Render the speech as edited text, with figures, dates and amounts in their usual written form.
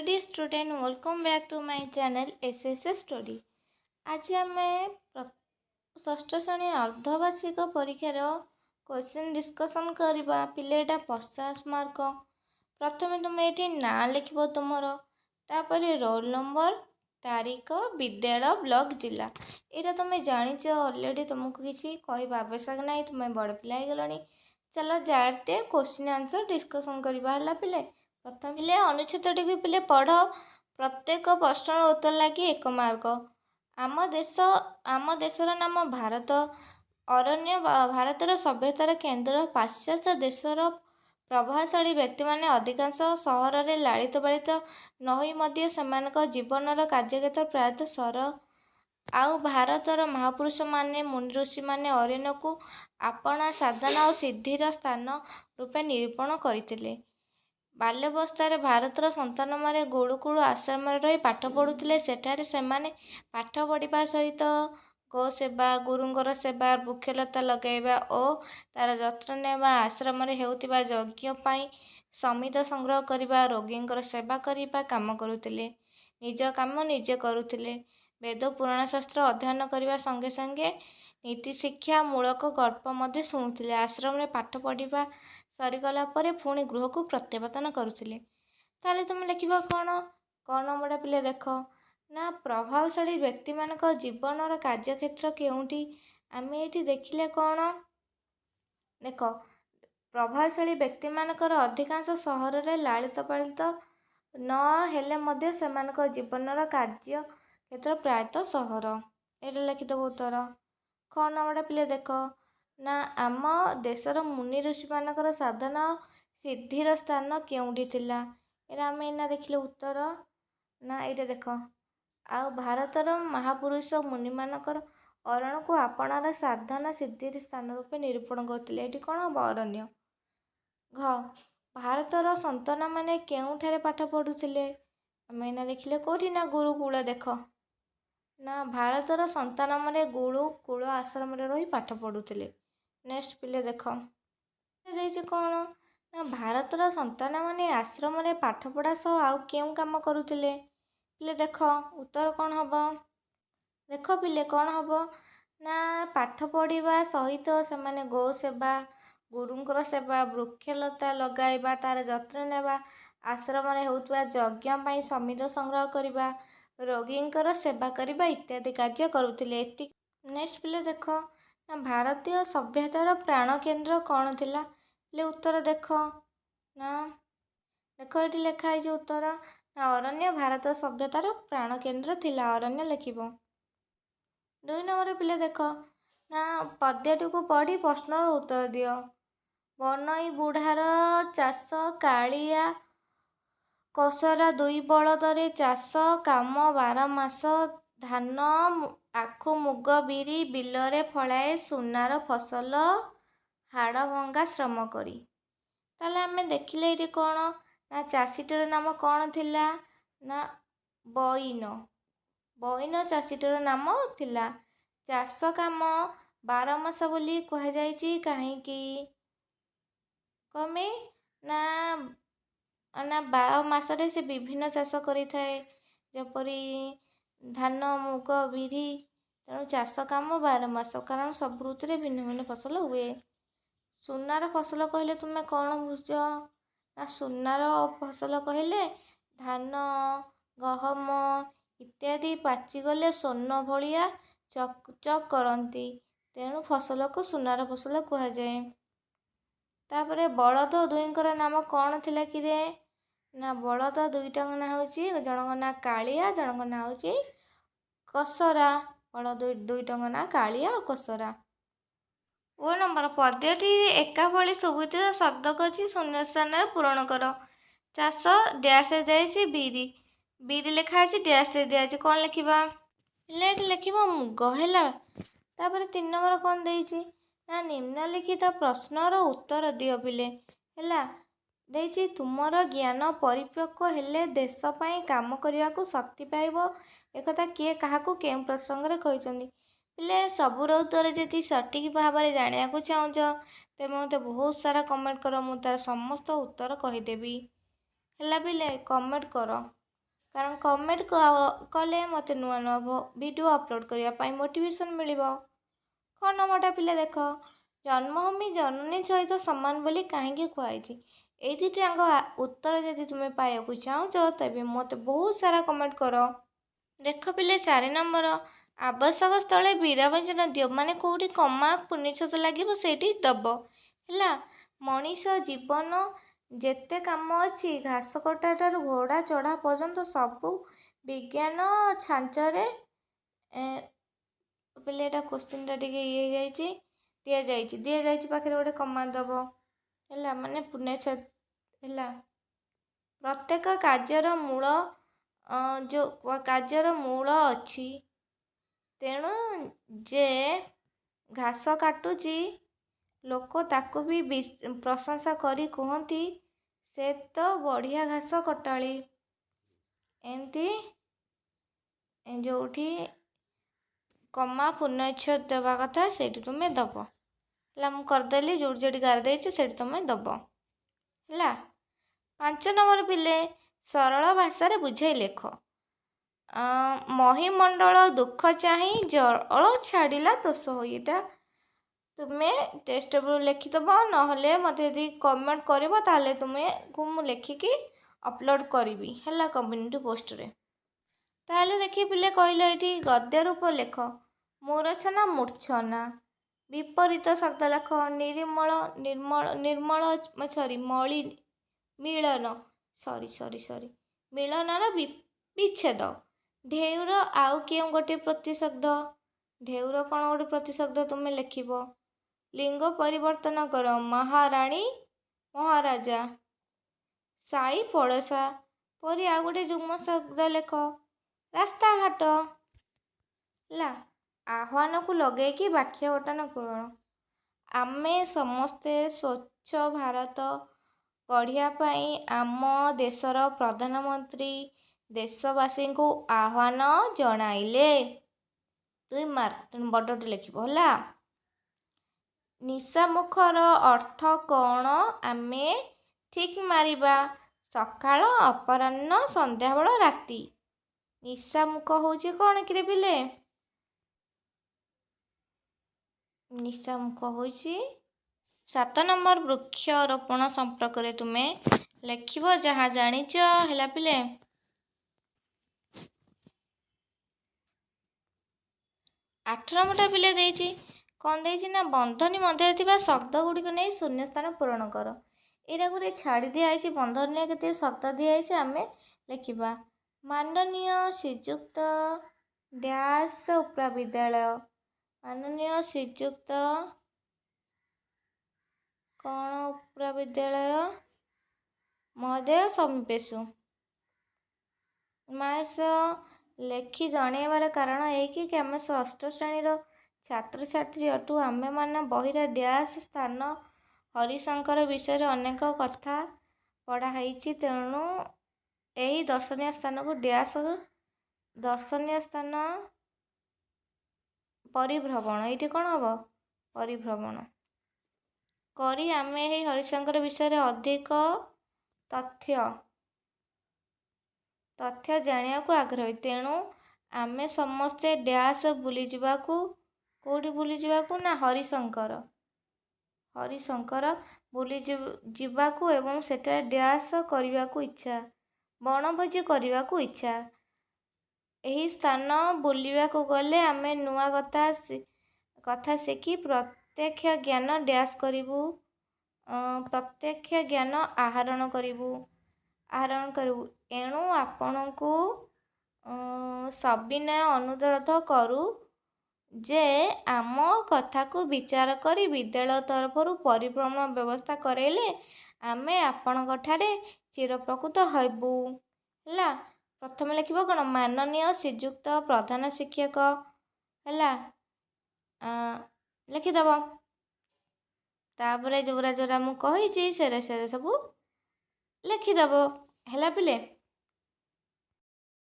Hello dear student, welcome back to my channel SSS study. आज आम षष्ठ श्रेणी अर्धवार्षिक परीक्षार क्वेश्चन डिस्कसन करवा। पिलेटा 50 मार्क। प्रथमे तुम ये ना लिख तुमर, तापर रोल नंबर, तारीख, विद्यालय, ब्लॉक, जिला। यहाँ तुम्हें जाच अलरेडी, तुमको किसी कहवा आवश्यक ना, तुम्हें बड़ पिला गलनी। चलो जाते क्वेश्चन आंसर डिस्कसन करवा। पिले प्रथम पिले अनुच्छेदटी को पिले पढ़। प्रत्येक प्रश्नर उत्तर लगी 1 मार्क। आम देशर नाम भारत। अरण्य भारतर सभ्यतार केन्द्र। पाश्चात्य देशर प्रभावशाली व्यक्ति माने अधिकांश सहर में लालित पालित नई मध्य सेमानक जीवनर कार्यक्षेत्र प्रायतः सहर। आउ भारतर महापुरुष माने मुनि ऋषि माने अरण्य को आपणा साधना और सिद्धिर स्थान रूपे निरूपण करथिले। बाल्यावस्थार भारतर संतान माने गुरुकुल आश्रम रही पाठ पढ़ुथिले। सेठारे सेमाने पाठ पढ़िबा सहित गो सेवा, गुरुंगर सेवा, वृक्षलता लगाइबा और तार जत्न नेबा, आश्रम रे हेउथिबा यज्ञ पई समित संग्रह करिबा, रोगींकर सेवा करिबा काम करुथिले। निज काम निजे करुथिले। वेद पुराण शास्त्र अध्ययन करिबा संगे संगे नीति शिक्षा मूलक गल्प मध्य शुणुथिले। आश्रम रे पाठ पढ़िबा सरीगला परे पुणी गृह को प्रत्यावर्तन करुथिले। ताले तुम लिखिबा कौन बड़ा पिले देख ना, प्रभावशाली व्यक्ति मानक जीवनर कार्यक्षेत्र केउंठी। आम ये देखिले कौन देख, प्रभावशाली व्यक्ति मानकर अधिकांश सहर में लालित पालित न हेले मध्य सेमानक जीवनर कार्य क्षेत्र प्रायतः सहर। ये लिखिदेव उत्तर। कौन बड़ा पिले देख ना, आम देशर मुनि ऋषि मानकर साधना सिद्धिर स्थान केउंठी थिला। एरा आम एना देखिले उत्तर ना। ये देख, आ भारतर महापुरुष मुनि मानकर अरण्य को आपणार साधना सिद्धिर स्थान रूपे निरूपण करथिले। एठी कौन हम अरण्य। घ भारतर संतान माने केउठारे पाठ पढ़ुथिले। आम एना देखिले कोठी ना, गुरुकुल। देख ना, भारतर संतान माने गुरुकुल आश्रम रे रही पाठ पढ़ुथिले। नेक्स्ट पिले देख कौन ना, भारतर संतान माने आश्रम रे पाठ पढ़ा सह आउ केउ काम करुथिले। पिले देख उत्तर कौन हम। देख पिले कौन हम ना, पाठ पढ़िबा सहित सेमाने गो सेवा, गुरुंकर सेवा, वृक्षलता लगाइबा, तार जत्न नेबा, आश्रम रे हेउतबा यज्ञ पई समित संग्रह करिबा, रोगींकर सेवा करिबा इत्यादि कार्य करुथिले। नेक्स्ट पिले देख ना, भारतीय सभ्यतार प्राण केन्द्र कौन थिला। ले उत्तर देख ना, देख ये लिखाई उत्तर ना, अरण्य भारत सभ्यतार प्राण केन्द्र थिला। अरण्य लिखिबो। 2 नंबर पिले देख ना, पद्यटी को पढ़ी प्रश्नर उत्तर दियो। बनई बुढ़ार चाष कालिया कसरा 2 बलदरे चाष काम 12 मास धान आखु मुग बिरी बिलरे फलाए सुनार फसल हाड़ भंगा श्रम करी। ताले आमे देखिले ये कौन ना, चाषीटर नाम कौन थिला ना, बईन। बईन चाषीटर नाम थिला। चाष काम 12 मास बोली कह जाइछि काहेकि कमे ना, ना 12 मासरे से विभिन्न चाष करि थाए, जपरी धान मुग बिरी। तेणु चाष काम 12 मास, कारण सब ऋतु भिन्न भिन्न फसल हुए। सुनार फसल कहले तुम्हें कौन बुझ ना, सुनार फसल कहले धान गहम इत्यादि पाचिगले स्वर्ण भलिया चक चक करती, तेणु फसल को सुनार फसल कह जाए। तापरे बलद 2 नाम कौन थिला कि रे ना, बलद 2 ना होची, जनक ना कालिया, जनक ना होची कसरा। बलद 2 ना कालिया और कसरा। 2 नंबर पद्यटी एका भली सुबुत शब्दक अछि, शून्य स्थान पूरण कर। चाष डैश दिया बिरी, बिरी लिखा है डैश दिया। कौन लिखा पिले लिखा मुग है। तापर 3 नंबर कौन देइछि ना, निम्नलिखित प्रश्नर उत्तर दियो पिले हैला। देइछि तुमर ज्ञान परिपक्व हेले देश पई काम करिया को शक्ति पाइबो। एकथा किए काहाकू केउ प्रसंग रे कहिसंदी। पिले सबुर उत्तर जदि सठिक भाव में जानिया को चाहुछ तेज मत बहुत सारा कमेंट कर, मु तार समस्त उत्तर कहीदेवी हैला। पिले कमेंट कर। କାରଣ କମେଣ୍ଟ କଲେ ମୋତେ ନୂଆ ନୂଆ ଭିଡ଼ିଓ ଅପଲୋଡ଼ କରିବା ପାଇଁ ମୋଟିଭେସନ୍ ମିଳିବ। 9 ନମ୍ବରଟା ପିଲା ଦେଖ, ଜନ୍ମଭୂମି ଜନନୀ ସହିତ ସମାନ ବୋଲି କାହିଁକି କୁହାଯାଇଛି? ଏଇ ଦୁଇଟାଙ୍କ ଉତ୍ତର ଯଦି ତୁମେ ପାଇବାକୁ ଚାହୁଁଛ ତେବେ ମୋତେ ବହୁତ ସାରା କମେଣ୍ଟ କର। ଦେଖ ପିଲେ 4 ନମ୍ବର, ଆବଶ୍ୟକ ସ୍ଥଳେ ବିରାମଚିହ୍ନ ଦିଅ, ମାନେ କେଉଁଠି କମା ପୂର୍ଣ୍ଣଚ୍ଛେଦ ଲାଗିବ ସେଇଠି ଦବ। ହେଲା, ମଣିଷ ଜୀବନ ଯେତେ କାମ ଅଛି, ଘାସ କଟା ଠାରୁ ଘୋଡ଼ା ଚଢ଼ା ପର୍ଯ୍ୟନ୍ତ ସବୁ ବିଜ୍ଞାନ ଛାଞ୍ଚରେ ପିଲେ ଏଇଟା କୋଶ୍ଚିନ୍ଟା ଟିକେ ଦିଆଯାଇଛି ପାଖରେ ଗୋଟେ କମା ଦେବ। ହେଲା, ମାନେ ପୂର୍ଣ୍ଣଚ୍ଛେଦ। ହେଲା, ପ୍ରତ୍ୟେକ କାର୍ଯ୍ୟର ମୂଳ ଅଛି, ତେଣୁ ଯେ ଘାସ କାଟୁଛି ଲୋକ ତାକୁ ବି ପ୍ରଶଂସା କରି କୁହନ୍ତି ସେ ତ ବଢ଼ିଆ ଘାସ କଟାଳି। ଏମିତି ଯେଉଁଠି କମା ପୂର୍ଣ୍ଣଚ୍ଛେଦ ଦେବା କଥା ସେଇଠି ତୁମେ ଦେବ। ହେଲା, ମୁଁ କରିଦେଲି, ଯେଉଁଠି ଗାର ଦେଇଛି ସେଇଠି ତୁମେ ଦେବ। ହେଲା, 5 ନମ୍ବର ପିଲେ ସରଳ ଭାଷାରେ ବୁଝାଇ ଲେଖ। ମହିମଣ୍ଡଳ ଦୁଃଖ ଚାହିଁ ଜଳ ଛାଡ଼ିଲା ତୋଷ ହୋଇ। ଏଇଟା ତୁମେ ଟେଷ୍ଟ ପେପର୍ ଲେଖିଦେବ, ନହେଲେ ମୋତେ ଯଦି କମେଣ୍ଟ କରିବ ତାହେଲେ ତୁମକୁ ମୁଁ ଲେଖିକି ଅପଲୋଡ଼ କରିବି। ହେଲା, କମ୍ୟୁନିଟି ପୋଷ୍ଟରେ। ତାହେଲେ ଦେଖି ପିଲେ କହିଲ ଏଇଠି ଗଦ୍ୟ ରୂପ ଲେଖ। ମୂର୍ଚ୍ଛନା ମୂର୍ଚ୍ଛନା, ବିପରୀତ ଶବ୍ଦ ଲେଖ। ମିଳନର ବିଚ୍ଛେଦ। ଢେଉର ଆଉ କେଉଁ ଗୋଟିଏ ପ୍ରତିଶବ୍ଦ? ଢେଉର କ'ଣ ଗୋଟେ ପ୍ରତିଶବ୍ଦ ତୁମେ ଲେଖିବ। ଲିଙ୍ଗ ପରିବର୍ତ୍ତନ କର। ମହାରାଣୀ ମହାରାଜା, ସାଇ ପଡ଼ୋଶା ପରି ଆଉ ଗୋଟେ ଯୁଗ୍ମ ଶବ୍ଦ ଲେଖ। ରାସ୍ତାଘାଟ। ହେଲା, ଆହ୍ୱାନକୁ ଲଗେଇକି ବାକ୍ୟ ଗଠନ କର। ଆମେ ସମସ୍ତେ ସ୍ୱଚ୍ଛ ଭାରତ ଗଢ଼ିବା ପାଇଁ ଆମ ଦେଶର ପ୍ରଧାନମନ୍ତ୍ରୀ ଦେଶବାସୀଙ୍କୁ ଆହ୍ୱାନ ଜଣାଇଲେ। 2 ମାର୍କ, ତେଣୁ ବଡ଼ଟେ ଲେଖିବ। ହେଲା, ନିଶାମୁଖର ଅର୍ଥ କ'ଣ? ଆମେ ଠିକ୍ ମାରିବା। ସକାଳ, ଅପରାହ୍ନ, ସନ୍ଧ୍ୟାବେଳ, ରାତି। ନିଶାମୁଖ ହେଉଛି କ'ଣ କିରେ ପିଲେ? ନିଶାମୁଖ ହେଉଛି 7 ନମ୍ବର ବୃକ୍ଷରୋପଣ ସମ୍ପର୍କରେ ତୁମେ ଲେଖିବ ଯାହା ଜାଣିଛ। ହେଲା ପିଲେ, 8 ନମ୍ବରଟା ପିଲେ ଦେଇଛି, କ'ଣ ଦେଇଛି ନା ବନ୍ଧନୀ ମଧ୍ୟରେ ଥିବା ଶବ୍ଦ ଗୁଡ଼ିକ ନେଇ ଶୂନ୍ୟସ୍ଥାନ ପୂରଣ କର। ଏଇଟା ଗୋଟେ ଛାଡ଼ି ଦିଆଯାଇଛି, ବନ୍ଧନୀରେ କେତେ ଶବ୍ଦ ଦିଆଯାଇଛି ଆମେ ଲେଖିବା। ମାନନୀୟ ଶ୍ରୀଯୁକ୍ତ ଡ୍ୟାସ୍ ଉପ୍ରବିଦ୍ୟାଳୟ, ମାନନୀୟ ଶ୍ରୀଯୁକ୍ତ କ'ଣ ଉପ୍ରବିଦ୍ୟାଳୟ ମହୋଦୟ ସମୀପେଷୁ। ମାସ ଲେଖି ଜଣାଇବାର କାରଣ ଏହିକି କି ଆମେ 6ଠ ଶ୍ରେଣୀର ଛାତ୍ରଛାତ୍ରୀ ଅଟୁ। ଆମେମାନେ ବହିରେ ଡ୍ୟାସ୍ ସ୍ଥାନ ହରିଶଙ୍କର ବିଷୟରେ ଅନେକ କଥା ପଢ଼ା ହେଇଛି, ତେଣୁ ଏହି ଦର୍ଶନୀୟ ସ୍ଥାନକୁ ଡ୍ୟାସ୍ ଦର୍ଶନୀୟ ସ୍ଥାନ ପରିଭ୍ରମଣ। ଏଇଠି କ'ଣ ହେବ? ପରିଭ୍ରମଣ କରି ଆମେ ଏହି ହରିଶଙ୍କର ବିଷୟରେ ଅଧିକ ତଥ୍ୟ ଜାଣିବାକୁ ଆଗ୍ରହୀ, ତେଣୁ ଆମେ ସମସ୍ତେ ଡ୍ୟାସ୍ ବୁଲିଯିବାକୁ। କେଉଁଠି ବୁଲିଯିବାକୁ ନା ହରିଶଙ୍କର ବୁଲିଯିବାକୁ ଏବଂ ସେଠାରେ ଡ୍ୟାସ୍ କରିବାକୁ ଇଚ୍ଛା, ବଣଭୋଜି କରିବାକୁ ଇଚ୍ଛା। ଏହି ସ୍ଥାନ ବୁଲିବାକୁ ଗଲେ ଆମେ ନୂଆ କଥା ଶିଖି ପ୍ରତ୍ୟକ୍ଷ ଜ୍ଞାନ ଡ୍ୟାସ୍ କରିବୁ, ପ୍ରତ୍ୟକ୍ଷ ଜ୍ଞାନ ଆହରଣ କରିବୁ। ଏଣୁ ଆପଣଙ୍କୁ ସବିନୟ ଅନୁରୋଧ କରୁ ଯେ ଆମ କଥାକୁ ବିଚାର କରି ବିଦ୍ୟାଳୟ ତରଫରୁ ପରିଭ୍ରମଣ ବ୍ୟବସ୍ଥା କରାଇଲେ ଆମେ ଆପଣଙ୍କଠାରେ ଚିରଉପକୃତ ହେବୁ। ହେଲା, ପ୍ରଥମେ ଲେଖିବ କ'ଣ? ମାନନୀୟ ଶ୍ରୀଯୁକ୍ତ ପ୍ରଧାନ ଶିକ୍ଷକ। ହେଲା, ଲେଖିଦେବ। ତାପରେ ଯେଉଁଗୁରା ମୁଁ କହିଛି ସେରା ସବୁ ଲେଖିଦେବ। ହେଲା ପିଲେ।